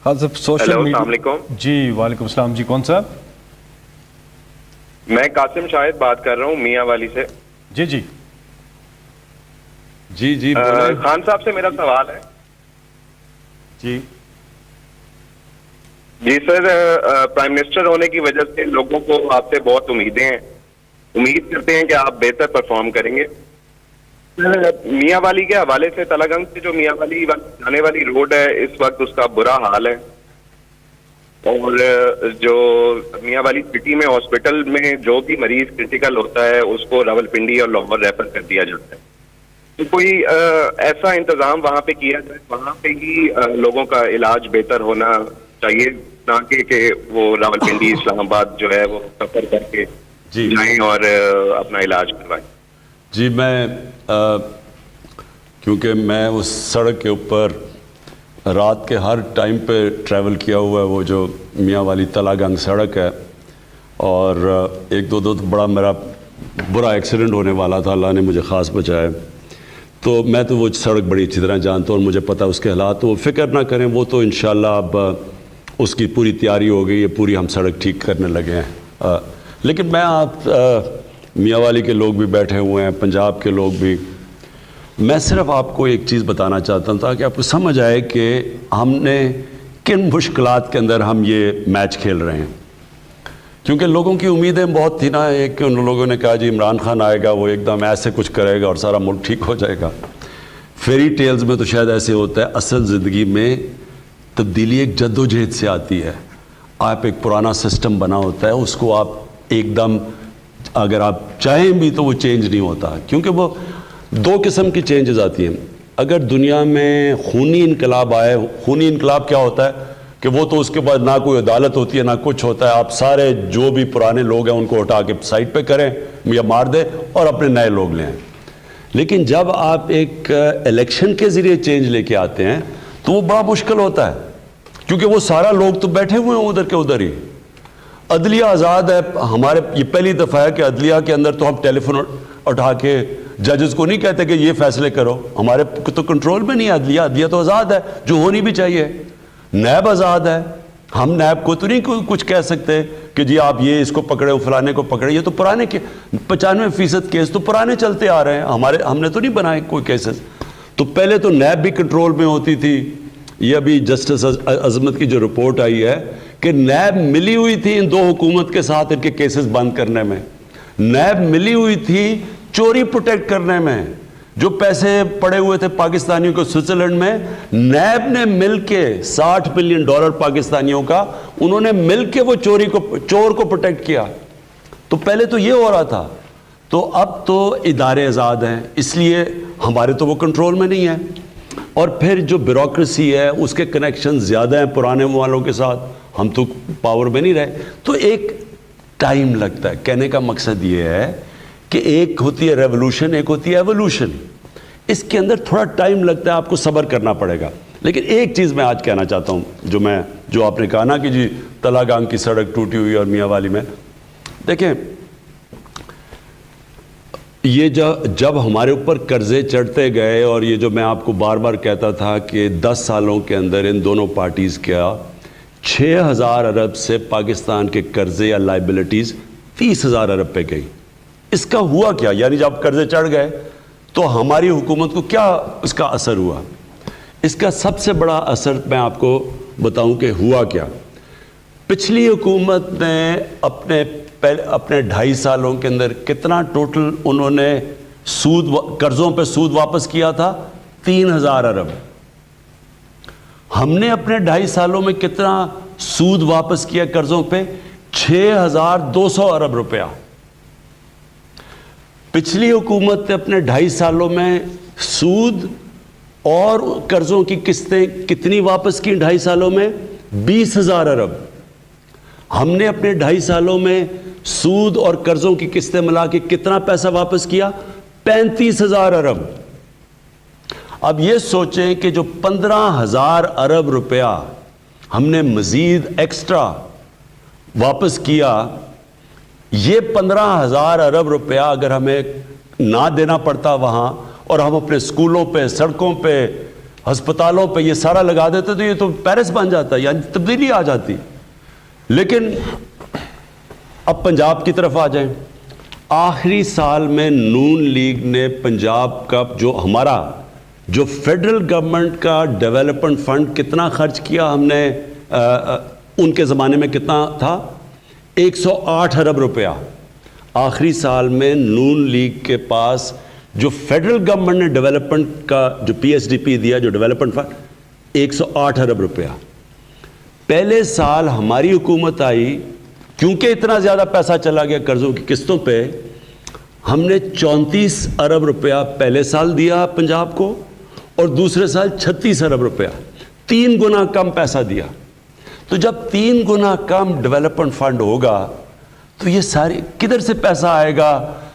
ہاں صاحب social hello, media. السلام علیکم. جی وعلیکم السلام جی. کون صاحب؟ میں قاسم شاہد بات کر رہا ہوں میاں والی سے. جی جی جی جی بولیں. خان صاحب سے میرا سوال ہے. جی جی سر، پرائم منسٹر ہونے کی وجہ سے لوگوں کو آپ سے بہت امیدیں ہیں. امید کرتے ہیں کہ آپ بہتر پرفارم کریں گے. میاں والی کے حوالے سے تلا گنگ سے جو میاں والی جانے والی روڈ ہے اس وقت اس کا برا حال ہے. اور جو میاں والی سٹی میں ہاسپٹل میں جو بھی مریض کرٹیکل ہوتا ہے اس کو راولپنڈی اور لاہور ریفر کر دیا جاتا ہے. تو کوئی ایسا انتظام وہاں پہ کیا جائے، وہاں پہ ہی لوگوں کا علاج بہتر ہونا چاہیے، نہ کہ وہ راولپنڈی اسلام آباد جو ہے وہ سفر کر کے جائیں اور اپنا علاج کروائیں. جی میں کیونکہ میں اس سڑک کے اوپر رات کے ہر ٹائم پہ ٹریول کیا ہوا ہے، وہ جو میاں والی تلا گنگ سڑک ہے، اور ایک دو بڑا میرا برا ایکسیڈنٹ ہونے والا تھا، اللہ نے مجھے خاص بچایا. تو میں تو وہ سڑک بڑی اچھی طرح جانتا ہوں اور مجھے پتہ اس کے حالات. تو وہ فکر نہ کریں، وہ تو انشاءاللہ اب اس کی پوری تیاری ہو گئی ہے، پوری ہم سڑک ٹھیک کرنے لگے ہیں. لیکن میں آپ میاں والی کے لوگ بھی بیٹھے ہوئے ہیں، پنجاب کے لوگ بھی، میں صرف آپ کو ایک چیز بتانا چاہتا ہوں تاکہ آپ کو سمجھ آئے کہ ہم نے کن مشکلات کے اندر ہم یہ میچ کھیل رہے ہیں. کیونکہ لوگوں کی امیدیں بہت تھی نا، ایک کہ ان لوگوں نے کہا جی عمران خان آئے گا، وہ ایک دم ایسے کچھ کرے گا اور سارا ملک ٹھیک ہو جائے گا. فیری ٹیلز میں تو شاید ایسے ہوتا ہے، اصل زندگی میں تبدیلی ایک جد و جہد سے آتی ہے. آپ ایک پرانا سسٹم بنا ہوتا ہے، اس کو آپ ایک دم اگر آپ چاہیں بھی تو وہ چینج نہیں ہوتا، کیونکہ وہ دو قسم کی چینجز آتی ہیں. اگر دنیا میں خونی انقلاب آئے، خونی انقلاب کیا ہوتا ہے کہ وہ تو اس کے بعد نہ کوئی عدالت ہوتی ہے نہ کچھ ہوتا ہے، آپ سارے جو بھی پرانے لوگ ہیں ان کو ہٹا کے سائٹ پہ کریں یا مار دیں اور اپنے نئے لوگ لیں. لیکن جب آپ ایک الیکشن کے ذریعے چینج لے کے آتے ہیں تو وہ بڑا مشکل ہوتا ہے، کیونکہ وہ سارا لوگ تو بیٹھے ہوئے ہیں ادھر کے ادھر ہی. عدلیہ آزاد ہے، ہمارے یہ پہلی دفعہ ہے کہ عدلیہ کے اندر تو ہم ٹیلی فون اٹھا کے ججز کو نہیں کہتے کہ یہ فیصلے کرو، ہمارے تو کنٹرول میں نہیں ہے عدلیہ. عدلیہ تو آزاد ہے جو ہونی بھی چاہیے. نیب آزاد ہے، ہم نیب کو تو نہیں کچھ کہہ سکتے کہ جی آپ یہ اس کو پکڑے فلانے کو پکڑے. یہ تو پرانے 95% کیس تو پرانے چلتے آ رہے ہیں، ہم نے تو نہیں بنائے کوئی کیسز. تو پہلے تو نیب بھی کنٹرول میں ہوتی تھی. یہ ابھی جسٹس عظمت کی جو رپورٹ آئی ہے کہ نیب ملی ہوئی تھی ان دو حکومت کے ساتھ ان کے کیسز بند کرنے میں، نیب ملی ہوئی تھی چوری پروٹیکٹ کرنے میں. جو پیسے پڑے ہوئے تھے پاکستانیوں کو سوئٹزرلینڈ میں، نیب نے مل کے $60 بلین پاکستانیوں کا انہوں نے مل کے وہ چور کو پروٹیکٹ کیا. تو پہلے تو یہ ہو رہا تھا. تو اب تو ادارے آزاد ہیں، اس لیے ہمارے تو وہ کنٹرول میں نہیں ہے. اور پھر جو بیوروکریسی ہے اس کے کنیکشن زیادہ ہیں پرانے والوں کے ساتھ، ہم تو پاور میں نہیں رہے. تو ایک ٹائم لگتا ہے. کہنے کا مقصد یہ ہے کہ ایک ہوتی ہے ریولوشن، ایک ہوتی ہے ایوولوشن. اس کے اندر تھوڑا ٹائم لگتا ہے، آپ کو صبر کرنا پڑے گا. لیکن ایک چیز میں آج کہنا چاہتا ہوں، جو آپ نے کہا نا کہ جی تلا گنگ کی سڑک ٹوٹی ہوئی اور میاں والی میں، دیکھیں یہ جب ہمارے اوپر قرضے چڑھتے گئے، اور یہ جو میں آپ کو بار بار کہتا تھا کہ 10 سالوں کے اندر ان دونوں پارٹیز کیا 6,000 ارب سے پاکستان کے قرضے یا لائبلٹیز 30,000 ارب پہ گئی. اس کا ہوا کیا؟ یعنی جب قرضے چڑھ گئے تو ہماری حکومت کو کیا اس کا اثر ہوا؟ اس کا سب سے بڑا اثر میں آپ کو بتاؤں کہ ہوا کیا. پچھلی حکومت نے اپنے 2.5 سالوں کے اندر کتنا ٹوٹل انہوں نے قرضوں پہ سود واپس کیا تھا؟ 3,000 ارب. ہم نے اپنے 2.5 سالوں میں کتنا سود واپس کیا قرضوں پہ؟ 6,200 ارب روپیہ. پچھلی حکومت نے اپنے 2.5 سالوں میں سود اور قرضوں کی قسطیں کتنی واپس کی 2.5 سالوں میں؟ 20,000 ارب. ہم نے اپنے 2.5 سالوں میں سود اور قرضوں کی قسطیں ملا کے کتنا پیسہ واپس کیا؟ 35,000 ارب. اب یہ سوچیں کہ جو 15,000 ارب روپیہ ہم نے مزید ایکسٹرا واپس کیا، یہ 15,000 ارب روپیہ اگر ہمیں نہ دینا پڑتا وہاں، اور ہم اپنے اسکولوں پہ، سڑکوں پہ، ہسپتالوں پہ یہ سارا لگا دیتے تو یہ تو پیرس بن جاتا، یعنی تبدیلی آ جاتی. لیکن اب پنجاب کی طرف آ جائیں. آخری سال میں نون لیگ نے پنجاب کا جو فیڈرل گورنمنٹ کا ڈیولپمنٹ فنڈ کتنا خرچ کیا ہم نے، ان کے زمانے میں کتنا تھا؟ 108 ارب روپیہ. آخری سال میں نون لیگ کے پاس جو فیڈرل گورنمنٹ نے ڈیولپمنٹ کا جو PSDP دیا، جو ڈیولپمنٹ فنڈ، 108 ارب روپیہ. پہلے سال ہماری حکومت آئی، کیونکہ اتنا زیادہ پیسہ چلا گیا قرضوں کی قسطوں پہ، ہم نے 34 ارب روپیہ پہلے سال دیا پنجاب کو، اور دوسرے سال 36 ارب روپیہ، 3 گنا کم پیسہ دیا. تو جب 3 گنا کم ڈیولپمنٹ فنڈ ہوگا تو یہ ساری کدھر سے پیسہ آئے گا؟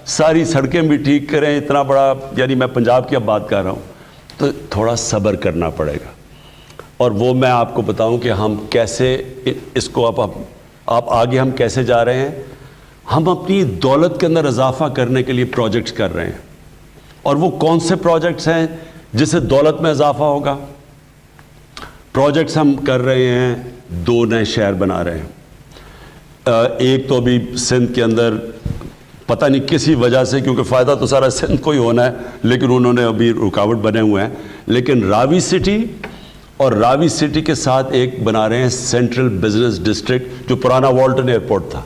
ساری سڑکیں بھی ٹھیک کریں، اتنا بڑا، یعنی میں پنجاب کی اب بات کر رہا ہوں، تو تھوڑا صبر کرنا پڑے گا. اور وہ میں آپ کو بتاؤں کہ ہم کیسے اس کو آپ آگے ہم کیسے جا رہے ہیں. ہم اپنی دولت کے اندر اضافہ کرنے کے لیے پروجیکٹس کر رہے ہیں. اور وہ کون سے پروجیکٹس ہیں جس سے دولت میں اضافہ ہوگا؟ پروجیکٹس ہم کر رہے ہیں، 2 نئے شہر بنا رہے ہیں. ایک تو ابھی سندھ کے اندر پتہ نہیں کسی وجہ سے، کیونکہ فائدہ تو سارا سندھ کو ہی ہونا ہے، لیکن انہوں نے ابھی رکاوٹ بنے ہوئے ہیں. لیکن راوی سٹی، اور راوی سٹی کے ساتھ ایک بنا رہے ہیں سینٹرل بزنس ڈسٹرکٹ، جو پرانا والٹن ایئرپورٹ تھا.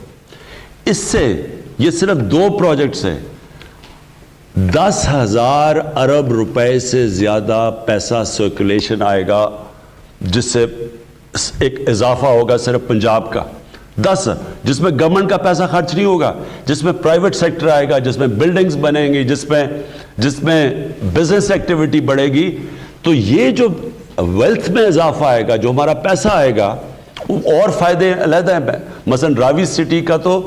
اس سے یہ صرف 2 پروجیکٹس ہیں، 10,000 ارب روپے سے زیادہ پیسہ سرکولیشن آئے گا، جس سے ایک اضافہ ہوگا صرف پنجاب کا. 10، جس میں گورنمنٹ کا پیسہ خرچ نہیں ہوگا، جس میں پرائیویٹ سیکٹر آئے گا، جس میں بلڈنگز بنیں گی، جس میں بزنس ایکٹیویٹی بڑھے گی. تو یہ جو ویلتھ میں اضافہ آئے گا، جو ہمارا پیسہ آئے گا، اور فائدے علیحدہ ہیں. مثلا راوی سٹی کا تو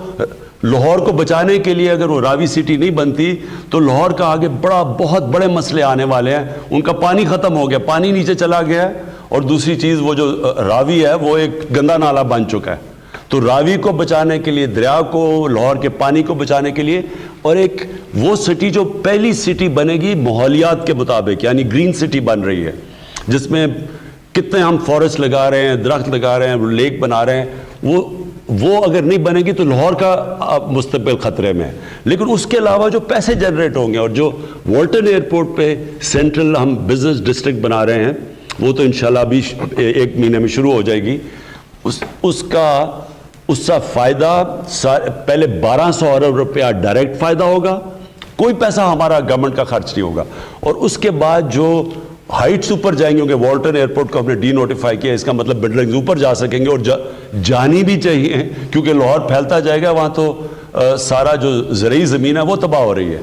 لاہور کو بچانے کے لیے اگر وہ راوی سٹی نہیں بنتی تو لاہور کا آگے بہت بڑے مسئلے آنے والے ہیں. ان کا پانی ختم ہو گیا، پانی نیچے چلا گیا ہے. اور دوسری چیز، وہ جو راوی ہے وہ ایک گندا نالا بن چکا ہے. تو راوی کو بچانے کے لیے، دریا کو، لاہور کے پانی کو بچانے کے لیے، اور ایک وہ سٹی جو پہلی سٹی بنے گی ماحولیات کے مطابق، یعنی گرین سٹی بن رہی ہے، جس میں کتنے ہم فارسٹ لگا رہے ہیں، درخت لگا رہے ہیں، لیک بنا رہے ہیں. وہ اگر نہیں بنے گی تو لاہور کا مستقبل خطرے میں ہے. لیکن اس کے علاوہ جو پیسے جنریٹ ہوں گے، اور جو والٹن ایئرپورٹ پہ سینٹرل ہم بزنس ڈسٹرکٹ بنا رہے ہیں، وہ تو انشاءاللہ ابھی 1 مہینے میں شروع ہو جائے گی. اس کا فائدہ پہلے 1200 ارب روپیہ ڈائریکٹ فائدہ ہوگا، کوئی پیسہ ہمارا گورنمنٹ کا خرچ نہیں ہوگا. اور اس کے بعد جو ہائٹس اوپر جائیں گے، والٹن ایئرپورٹ کو ہم نے ڈی نوٹیفائی کیا، اس کا مطلب بلڈنگز اوپر جا سکیں گے، اور جانی بھی چاہیے، کیونکہ لاہور پھیلتا جائے گا، وہاں تو سارا جو زرعی زمین ہے وہ تباہ ہو رہی ہے.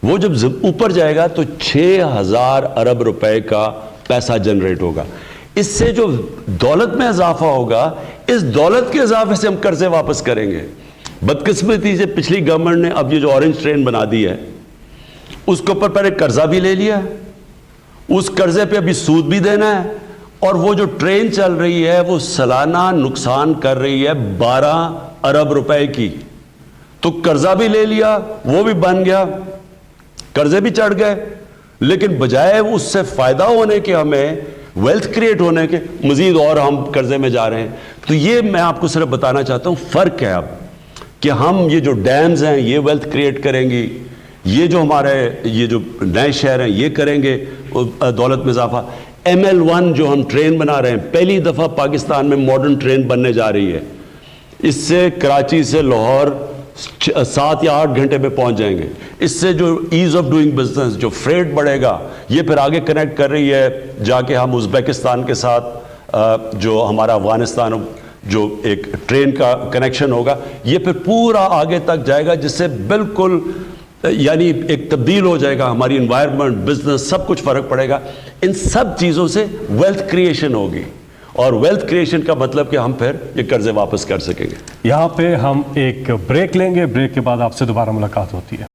وہ جب اوپر جائے گا تو 6,000 ارب روپے کا پیسہ جنریٹ ہوگا. اس سے جو دولت میں اضافہ ہوگا، اس دولت کے اضافے سے ہم قرضے واپس کریں گے. بدقسمتی سے پچھلی گورنمنٹ نے اب یہ جو اورنج ٹرین بنا دی ہے، اس کے اوپر پہلے قرضہ بھی لے لیا، اس قرضے پہ ابھی سود بھی دینا ہے، اور وہ جو ٹرین چل رہی ہے وہ سالانہ نقصان کر رہی ہے 12 ارب روپے کی. تو قرضہ بھی لے لیا، وہ بھی بن گیا، قرضے بھی چڑھ گئے. لیکن بجائے اس سے فائدہ ہونے کے، ہمیں ویلتھ کریٹ ہونے کے، مزید اور ہم قرضے میں جا رہے ہیں. تو یہ میں آپ کو صرف بتانا چاہتا ہوں، فرق ہے اب کہ ہم یہ جو ڈیمز ہیں یہ ویلتھ کریٹ کریں گی، یہ جو ہمارے یہ جو نئے شہر ہیں یہ کریں گے دولت میں اضافہ. ML1 جو ہم ٹرین بنا رہے ہیں، پہلی دفعہ پاکستان میں ماڈرن ٹرین بننے جا رہی ہے. اس سے کراچی سے لاہور 7 یا 8 گھنٹے میں پہنچ جائیں گے. اس سے جو ایز آف ڈوئنگ بزنس، جو فریٹ بڑھے گا، یہ پھر آگے کنیکٹ کر رہی ہے جا کے ہم ازبیکستان کے ساتھ جو ہمارا افغانستان جو ایک ٹرین کا کنیکشن ہوگا، یہ پھر پورا آگے تک جائے گا، جس سے بالکل یعنی ایک تبدیل ہو جائے گا ہماری انوائرمنٹ، بزنس، سب کچھ فرق پڑے گا. ان سب چیزوں سے ویلتھ کریشن ہوگی، اور ویلتھ کریشن کا مطلب کہ ہم پھر یہ قرضے واپس کر سکیں گے. یہاں پہ ہم ایک بریک لیں گے، بریک کے بعد آپ سے دوبارہ ملاقات ہوتی ہے.